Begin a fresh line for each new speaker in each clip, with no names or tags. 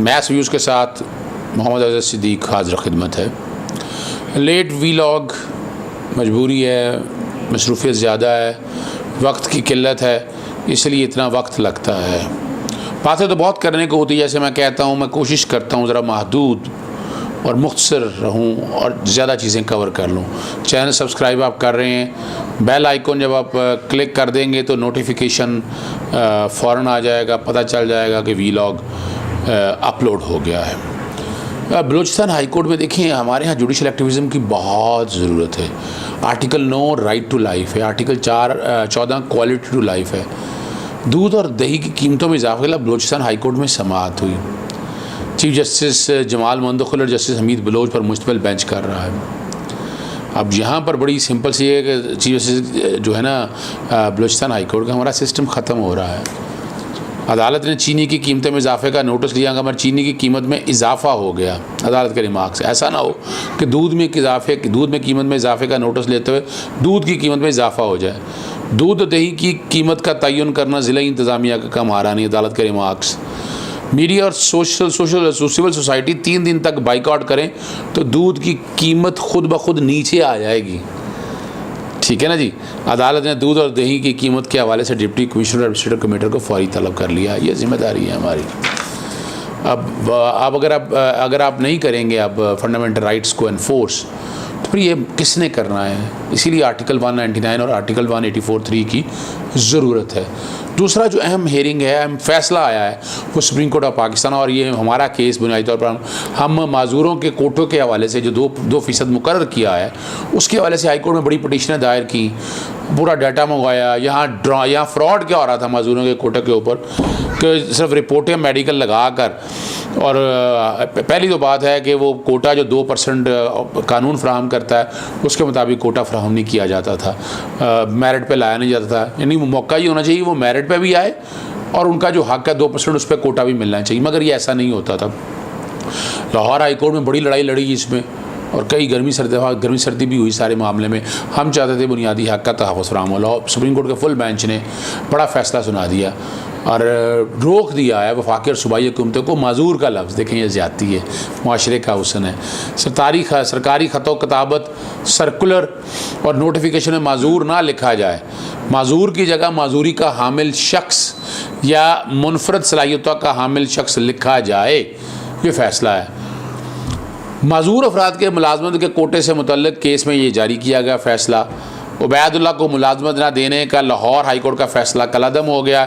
Maths views के साथ मोहम्मद अज़हर सिद्दीक हाज़िर खिदमत है। लेट वीलॉग मजबूरी है, मसरूफियत ज़्यादा है, वक्त की किल्लत है, इसलिए इतना वक्त लगता है। बातें तो बहुत करने को होती है, जैसे मैं कहता हूँ, मैं कोशिश करता हूँ ज़रा महदूद और मुख्तसर रहूँ और ज़्यादा चीज़ें कवर कर लूँ। चैनल सब्सक्राइब आप कर रहे हैं, बेल आइकन जब आप क्लिक कर देंगे तो नोटिफिकेशन फ़ौरन आ जाएगा, पता चल जाएगा कि वीलॉग अपलोड हो गया है। बलूचिस्तान हाई कोर्ट में देखिए, हमारे यहाँ जुडिशल एक्टिविज़म की बहुत ज़रूरत है। आर्टिकल 9 राइट टू लाइफ है, आर्टिकल 14 क्वालिटी टू लाइफ है। दूध और दही की कीमतों में इजाफे के लिए बलूचिस्तान हाई कोर्ट में समाअत हुई। चीफ जस्टिस जमाल मंदखुल और जस्टिस हमीद बलोच पर मुश्तमिल बेंच कर रहा है। अब यहाँ पर बड़ी सिंपल सी है कि चीफ जस्टिस जो है ना बलूचिस्तान हाई कोर्ट का, हमारा सिस्टम ख़त्म हो रहा है। अदालत ने चीनी की कीमतों में इजाफे का नोटिस लिया, अगर चीनी की कीमत में इजाफा हो गया अदालत के रिमार्क से, ऐसा ना हो कि दूध में कीमत में इजाफे का नोटिस लेते हुए दूध की कीमत में इजाफा हो जाए। दूध और दही की कीमत का तयन करना ज़िला इंतज़ामिया का काम आ रहा नहीं, अदालत के रिमार्क्स। मीडिया और सिविल सोसाइटी 3 दिन तक बाइकआउट करें तो दूध की कीमत खुद ब खुद नीचे आ जाएगी। ठीक है ना जी। अदालत ने दूध और दही की कीमत के हवाले से डिप्टी कमिश्नर और एडमिनिस्ट्रेटिव कमिश्नर को फौरी तलब कर लिया। ये जिम्मेदारी है हमारी। अब अगर आप नहीं करेंगे अब फंडामेंटल राइट्स को एनफोर्स, तो फिर ये किसने करना है? इसीलिए आर्टिकल 199 और आर्टिकल 184(3) की ज़रूरत है। दूसरा जो अहम हेयरिंग है, अहम फैसला आया है, वो सुप्रीम कोर्ट ऑफ पाकिस्तान, और ये हमारा केस बुनियादी तौर पर हम माजूरों के कोटों के हवाले से जो 2% मुकर्रर किया है, उसके हवाले से हाई कोर्ट में बड़ी पटिशनें दायर की, पूरा डाटा मंगवाया। यहाँ फ्रॉड क्या हो रहा था माजूरों के कोटे के ऊपर कि सिर्फ रिपोर्टें मेडिकल लगा कर, और पहली तो बात है कि वो कोटा जो 2% कानून फ्राहम करता है उसके मुताबिक कोटा फ्राहम नहीं किया जाता था, मेरिट पे लाया नहीं जाता था। यानी मौका ही होना चाहिए वो मेरिट पे भी आए और उनका जो हक है 2% उस पर कोटा भी मिलना चाहिए, मगर ये ऐसा नहीं होता था। लाहौर हाई कोर्ट में बड़ी लड़ाई लड़ी इसमें, और कई गर्मी सर्दी भी हुई सारे मामले में। हम चाहते थे बुनियादी हक का तहफ़्फ़ुज़ फराहम हो। सुप्रीम कोर्ट के फुल बेंच ने बड़ा फ़ैसला सुना दिया और रोक दिया है वफाकी और सूबाई हुकूमतों को माजूर का लफ्ज़, देखें ये ज़्यादती है, मुआशरे का हुस्न है। सरकारी ख़तो किताबत, सर्कुलर और नोटिफिकेशन में माजूर ना लिखा जाए, माजूर की जगह माजूरी का हामिल शख्स या मुनफरद सलाहियतों का हामिल शख्स लिखा जाए, ये फ़ैसला है। माजूर अफराद के मुलाजमत के कोटे से मुतल्लिक़ केस में ये जारी किया गया फ़ैसला। उबैदुल्लाह को मुलाजमत ना देने का लाहौर हाई कोर्ट का फ़ैसला कलअदम हो गया।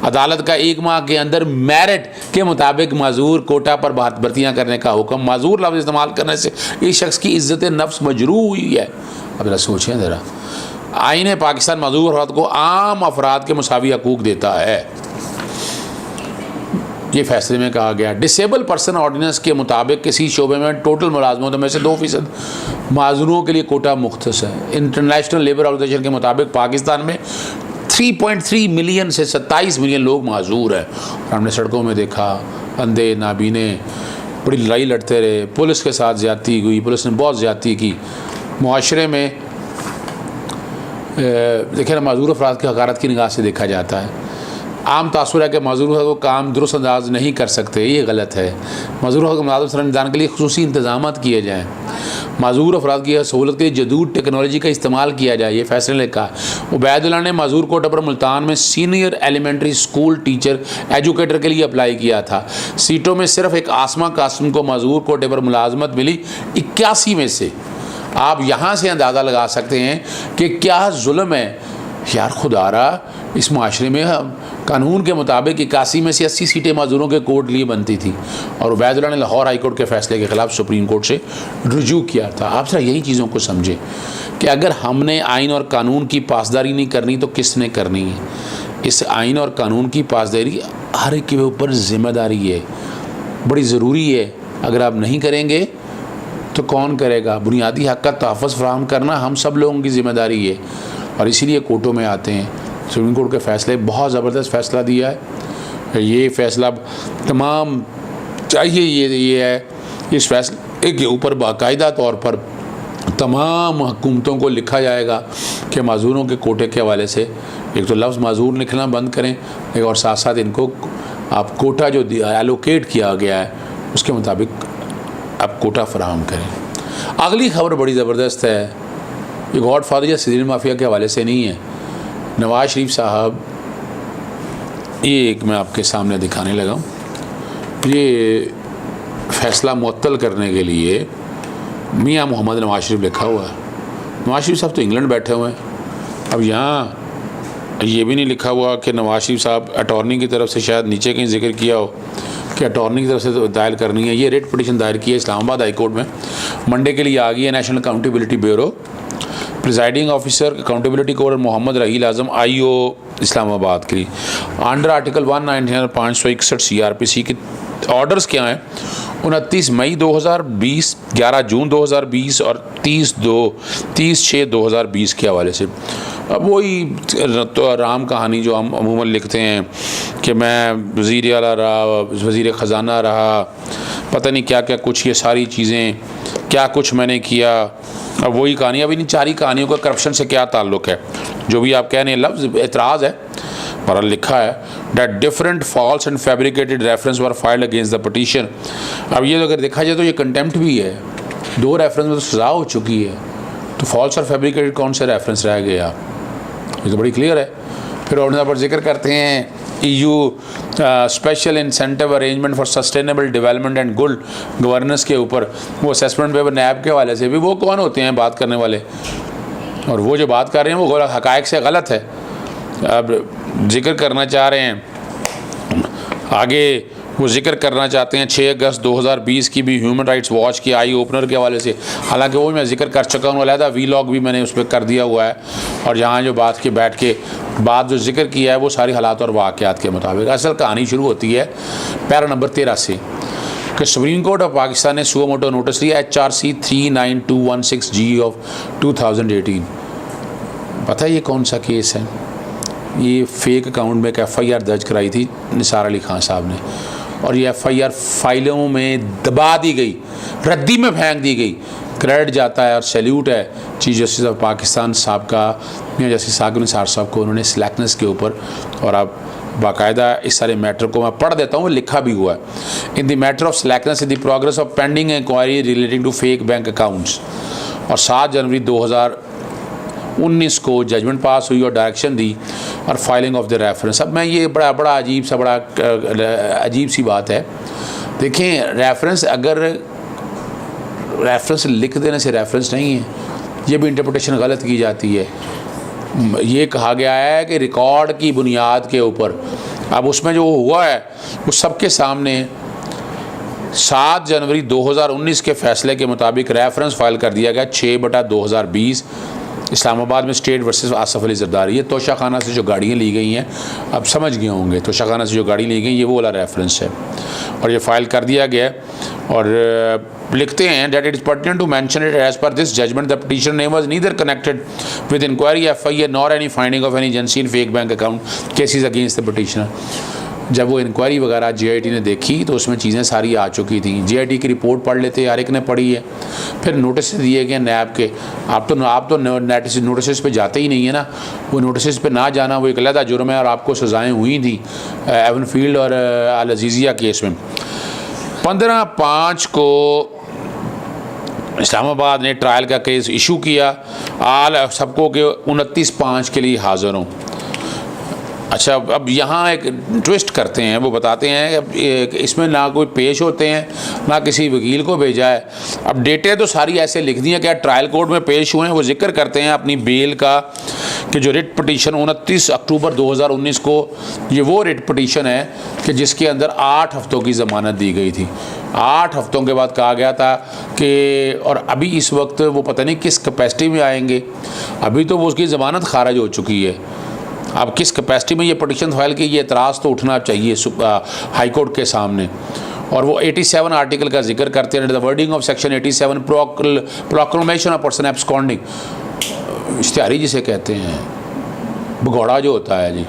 अदालत का 1 माह के अंदर मेरिट के मुताबिक माजूर कोटा पर भर्तियाँ करने का हुक्म। माजूर लफ्ज़ इस्तेमाल करने से इस शख्स की इज़्ज़त नफ्स मजरूह हुई है। अब ज़रा सोचें ज़रा, आईन पाकिस्तान माजूर अफराद को आम अफराद के मुसावी हकूक़ देता है। ये फैसले में कहा गया डिसेबल पर्सन ऑर्डिनेंस के मुताबिक किसी शोबे में टोटल मुलाजमतों में से 2% माजूरों के लिए कोटा मुख्तस है। इंटरनेशनल लेबर ऑर्गेनाइजेशन के मुताबिक पाकिस्तान में 3.3 मिलियन से 27 मिलियन लोग माजूर हैं। और हमने सड़कों में देखा अंधे नाबीने बड़ी लड़ाई लड़ते रहे, पुलिस के साथ ज़्यादती हुई, पुलिस ने बहुत ज़्यादती की। मुआशरे में देखिए ना, माजूर अफराद की हक़ारत की निगाह से देखा जाता है। आम तासुर है कि माजूर को काम दुरुस्त अंदाज नहीं कर सकते, ये गलत है। माजूर को मुलाज़मत सरंजाम के लिए खुसूसी इंतजाम किए जाएँ, माजूर अफराद की सहूलत के लिए जदूद टेक्नोलॉजी का इस्तेमाल किया जाए, ये फैसले ने कहा। उबैदुल्लाह ने माजूर कोटा पर मुल्तान में senior elementary school teacher educator के लिए अप्लाई किया था। सीटों में सिर्फ एक आसमा कासिम को माजूर कोटे पर मुलाजमत मिली 81 में से। आप यहाँ से अंदाज़ा लगा सकते हैं कि क्या जुल्म है यार खुदारा। इस माशरे में कानून के मुताबिक 81 में से 80 सीटें माजूरों के कोर्ट लिए बनती थी, और उबैदुल्लाह ने लाहौर हाई कोर्ट के फ़ैसले के ख़िलाफ़ सुप्रीम कोर्ट से रुजू किया था। आप सर यही चीज़ों को समझें कि अगर हमने आइन और कानून की पासदारी नहीं करनी तो किसने करनी है? इस आइन और कानून की पासदारी हर एक के ऊपर ज़िम्मेदारी है, बड़ी ज़रूरी है। अगर आप नहीं करेंगे तो कौन करेगा? बुनियादी हक़ का तहफ़्फ़ुज़ फराहम करना हम सब लोगों की ज़िम्मेदारी है, और इसीलिए कोर्टों में आते हैं। सुप्रीम कोर्ट के फ़ैसले बहुत ज़बरदस्त फ़ैसला दिया है। ये फ़ैसला तमाम चाहिए ये है, इस फैसले के ऊपर बाकायदा तौर पर तमाम हुकूमतों को लिखा जाएगा कि माजूरों के कोटे के हवाले से एक तो लफ्ज़ माजूर लिखना बंद करें, और साथ साथ इनको आप कोटा जो एलोकेट किया गया है उसके मुताबिक आप कोटा फराहम करें। अगली खबर बड़ी ज़बरदस्त है, ये गॉड फादर या सिरीन माफिया के हवाले से नहीं है। नवाज शरीफ साहब, ये एक मैं आपके सामने दिखाने लगा हूँ, ये फ़ैसला मुअत्तल करने के लिए मियाँ मोहम्मद नवाज शरीफ लिखा हुआ है। नवाज शरीफ साहब तो इंग्लैंड बैठे हुए हैं। अब यहाँ ये भी नहीं लिखा हुआ कि नवाज शरीफ साहब अटॉर्नी की तरफ से, शायद नीचे कहीं जिक्र किया हो कि अटॉर्नी की तरफ से तो दायर करनी है। ये रिट पिटीशन दायर की है इस्लामाबाद हाई कोर्ट में, मंडे के लिए आ गई है। National accountability bureau, presiding officer accountability court Mohammad Raheel Azam IO Islamabad के लिए अंडर आर्टिकल 199 561 CRPC के ऑर्डर्स क्या हैं? 29 मई 2020, 11 जून 2020 और 30/6/2020 के हवाले से। अब वही तो राम कहानी जो हम अमूमन लिखते हैं कि मैं वज़ीर आला रहा, वज़ीर ख़जाना रहा, पता नहीं क्या क्या कुछ, ये सारी चीज़ें क्या कुछ मैंने किया। अब वही कहानी, अभी इन चारी कहानियों का करप्शन से क्या ताल्लुक़ है? जो भी आप कह रहे हैं लफ्ज़ एतराज़ है, पर लिखा है that different false and fabricated reference were filed against the petition। अब ये अगर देखा जाए तो ये कंटेम्प्ट भी है, 2 रेफरेंस में तो सज़ा हो चुकी है, तो फॉल्स और फैब्रिकेटेड कौन से रेफरेंस रह गए आप? ये तो बड़ी क्लियर है। फिर और पर जिक्र करते हैं EU special incentive arrangement for sustainable development and good governance के ऊपर, वो असेसमेंट पेपर नैब के हवाले से भी, वो कौन होते हैं बात करने वाले? और वो जो बात कर रहे हैं वो हक़ाइक़ से गलत है। अब जिक्र करना चाह रहे हैं आगे, वो जिक्र करना चाहते हैं 6 अगस्त 2020 की भी ह्यूमन राइट्स वॉच की आई ओपनर के हवाले से। हालांकि वो मैं जिक्र कर चुका हूँ, अलहदा वीलॉग भी मैंने उस पर कर दिया हुआ है, और यहाँ जो बात के बैठ के बात जो जिक्र किया है वो सारी हालात और वाक़यात के मुताबिक। असल कहानी शुरू होती है पैरा नंबर 13 से कि सुप्रीम कोर्ट ऑफ पाकिस्तान ने सुओ मोटो नोटिस लिया HRC 39216G ऑफ 2018। पता है ये कौन सा केस है? ये फेक अकाउंट में एक FIR दर्ज कराई थी निसार अली खान साहब ने, और ये FIR फाइलों में दबा दी गई, रद्दी में फेंक दी गई। क्रेडिट जाता है और सैल्यूट है चीफ जस्टिस ऑफ पाकिस्तान साहब का, मियां जस्टिस साकिब निसार साहब को, उन्होंने स्लैकनेस के ऊपर, और अब बाकायदा इस सारे मैटर को मैं पढ़ देता हूँ, वो लिखा भी हुआ है। In the matter of slackness in the progress of pending inquiry relating to fake bank accounts, और 7 जनवरी 2019 को जजमेंट पास हुई और डायरेक्शन दी और फाइलिंग ऑफ द रेफरेंस। अब मैं ये बड़ा अजीब सी बात है। देखें, रेफरेंस अगर रेफरेंस लिख देने से रेफरेंस नहीं है, ये भी इंटरप्रिटेशन गलत की जाती है। ये कहा गया है कि रिकॉर्ड की बुनियाद के ऊपर, अब उसमें जो हुआ है वो सबके सामने 7 जनवरी 2019 के फैसले के मुताबिक रेफरेंस फाइल कर दिया गया 6/2020 इस्लामाबाद में स्टेट वर्सेस आसफ अली जरदारी। ये तोशाखाना से जो गाड़ियाँ ली गई हैं, अब समझ गए होंगे, तोशाखाना से जो गाड़ी ली गई ये वो वाला रेफरेंस है, और ये फाइल कर दिया गया। और लिखते हैं that it is pertinent to mention it as per this judgment the petitioner name was neither connected with inquiry FIR nor any finding of any agency in fake bank account cases against the petitioner। जब वो inquiry वगैरह JIT ने देखी तो उसमें चीज़ें सारी आ चुकी थी। JIT की रिपोर्ट पढ़ लेते, हर एक ने पढ़ी है। फिर नोटिस दिए गए नैब के, आप तो नोटिस पे जाते ही नहीं है ना, वो नोटिस पे ना जाना वो एक अलग जुर्म है, और आपको सज़ाएँ हुई थी एवनफील्ड और अल अज़ीज़िया केस में। 15/5 को इस्लामाबाद ने ट्रायल का केस इशू किया, आल सबको के 29/5 के लिए हाज़िर हूँ। अच्छा, अब यहाँ एक ट्विस्ट करते हैं, वो बताते हैं कि इसमें ना कोई पेश होते हैं ना किसी वकील को भेजा है। अब डेटें तो सारी ऐसे लिख दी हैं कि ट्रायल कोर्ट में पेश हुए हैं। वो जिक्र करते हैं अपनी बेल का कि जो रिट पिटीशन 29 अक्टूबर 2019 को, ये वो रिट पिटीशन है कि जिसके अंदर 8 हफ्तों की ज़मानत दी गई थी। 8 हफ्तों के बाद कहा गया था कि, और अभी इस वक्त वो पता नहीं किस कैपेसिटी में आएंगे, अभी तो वो उसकी ज़मानत खारिज हो चुकी है। अब किस कैपेसिटी में ये पिटीशन फाइल की, ये एतराज़ तो उठना चाहिए हाई कोर्ट के सामने। और वो 87 आर्टिकल का जिक्र करते हैं, the wording of section 87 proclamation of person absconding, इश्तिहारी जिसे कहते हैं, भगौड़ा जो होता है जी,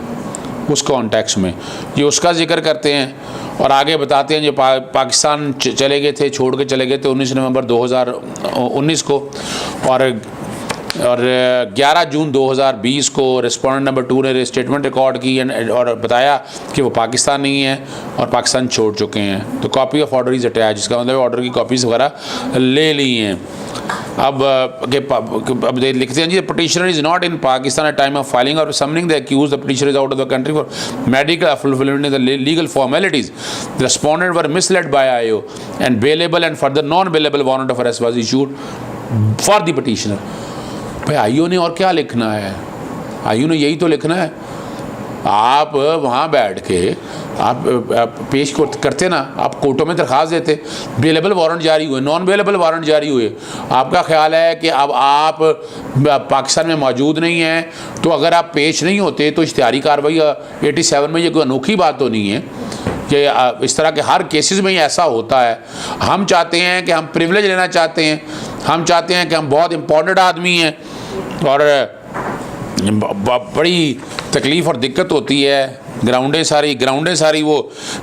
उस कॉन्टेक्स्ट में ये उसका जिक्र करते हैं। और आगे बताते हैं जो पाकिस्तान चले गए थे, छोड़ के चले गए थे 19 नवंबर 2019 को, और और 11 जून 2020 को रिस्पोंडेंट नंबर 2 ने स्टेटमेंट रिकॉर्ड की और बताया कि वो पाकिस्तान नहीं है और पाकिस्तान छोड़ चुके हैं। तो copy of order is attach, इसका मतलब ऑर्डर की कॉपीज़ वगैरह ले ली हैं। अब लिखते हैं जी, petitioner is not in Pakistan at time of filing और summoning the accuse, the petitioner is out of the country for medical fulfilment the legal formalities, the respondent were misled by IO and bailable and further non bailable warrant of arrest was issued for the petitioner. भाई IO ने और क्या लिखना है? IO ने यही तो लिखना है। आप वहाँ बैठ के आप पेश करते ना, आप कोर्टों में दरख्वास्त देते, बेलेबल वारंट जारी हुए, नॉन बेलेबल वारंट जारी हुए। आपका ख्याल है कि अब आप पाकिस्तान में मौजूद नहीं हैं, तो अगर आप पेश नहीं होते तो इश्तिहारी कार्रवाई 87 में ये कोई अनोखी बात तो नहीं है कि इस तरह के हर केसेस में ही ऐसा होता है। हम चाहते हैं कि हम प्रिविलेज लेना चाहते हैं, हम चाहते हैं कि हम बहुत इम्पोर्टेंट आदमी हैं और बड़ी तकलीफ़ और दिक्कत होती है। ग्राउंडें सारी वो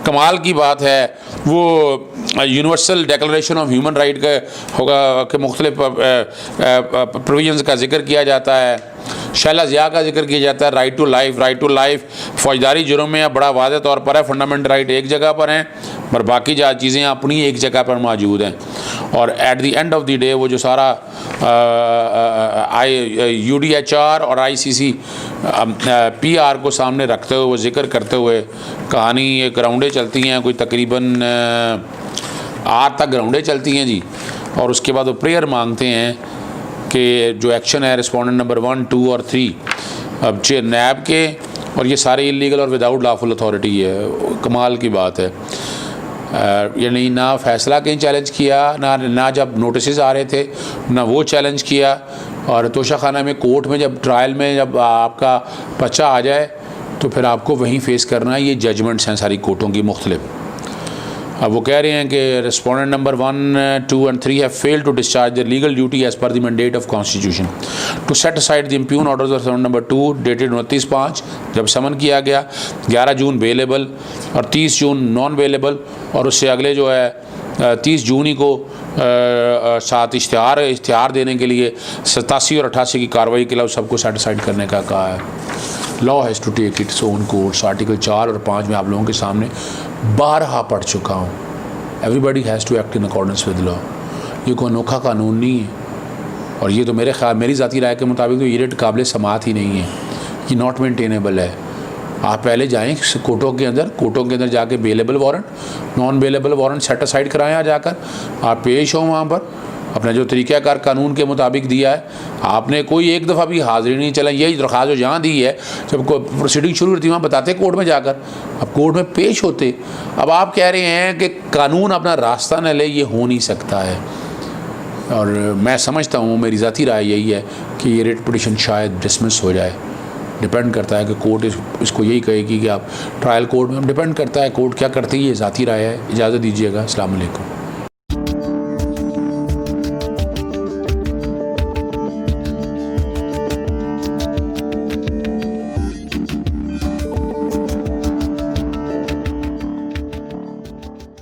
कमाल की बात है। वो universal declaration of human right का होगा कि मुख्तलिफ प्रोविजंस का जिक्र किया जाता है, शैला ज़िया का जिक्र किया जाता है, राइट टू लाइफ फौजदारी जुर्म में बड़ा वाज़ेह तौर पर है, फंडामेंटल राइट एक जगह पर हैं पर बाकी चीज़ें अपनी एक जगह पर मौजूद हैं। और at the end of the day वो जो सारा UDHR और ICC PR को सामने रखते हुए वो जिक्र करते हुए कहानी ये ग्राउंडें चलती हैं, कोई तकरीबन 8 तक ग्राउंडें चलती हैं जी। और उसके बाद वो प्रेयर मांगते हैं कि जो एक्शन है रिस्पोंडेंट नंबर 1, 2 और 3 अब नैब के, और ये सारे इलीगल और विदाउट लॉफुल अथॉरिटी है। कमाल की बात है। यानी ना फ़ैसला कहीं चैलेंज किया, ना जब नोटिस आ रहे थे ना वो चैलेंज किया, और तोशाखाना में कोर्ट में जब ट्रायल में जब आपका पर्चा आ जाए तो फिर आपको वहीं फेस करना है। ये जजमेंट्स हैं सारी कोर्टों की मुख्तलिफ। अब वो कह रहे हैं कि respondent number 1, 2 and 3 have failed to discharge their legal duty as per the mandate of constitution to set aside the impugned orders of number 2 dated 29/5 जब समन किया गया, 11 जून बेलेबल और 30 जून नॉन बेलेबल, और उससे अगले जो है 30 जून ही को साथ इश्तिहार देने के लिए 87 और 88 की कार्रवाई के लिए सबको सेटिसाइड करने का कहा है। Law has to take its own course. Article 4 और 5 में आप लोगों के सामने बारहा पढ़ चुका हूँ। Everybody has to act in accordance with law. ये कोई अनोखा कानून नहीं है, और ये तो मेरी ज़ाती राय के मुताबिक तो ये रेट काबिल समात ही नहीं है, ये नॉट मेंटेनेबल है। आप पहले जाएं कोर्टों के अंदर जाके bailable warrant, non bailable warrant set aside कराएं, जाकर आप पेश हों वहाँ पर, अपना जो तरीक़ाकार कानून के मुताबिक दिया है। आपने कोई एक दफ़ा भी हाज़िरी नहीं चला, यही दरख्वास्त जो जहाँ दी है, जब प्रोसीडिंग शुरू होती है वहाँ बताते कोर्ट में जाकर, अब कोर्ट में पेश होते। अब आप कह रहे हैं कि कानून अपना रास्ता न ले, ये हो नहीं सकता है। और मैं समझता हूँ, मेरी ज़ाती राय यही है कि ये रिट पिटीशन शायद डिसमिस हो जाए। डिपेंड करता है कि कोर्ट इसको यही कहेगी कि आप ट्रायल कोर्ट में, डिपेंड करता है कोर्ट क्या करती है, ये ज़ाती राय है। इजाज़त दीजिएगा। अस्सलाम वालेकुम।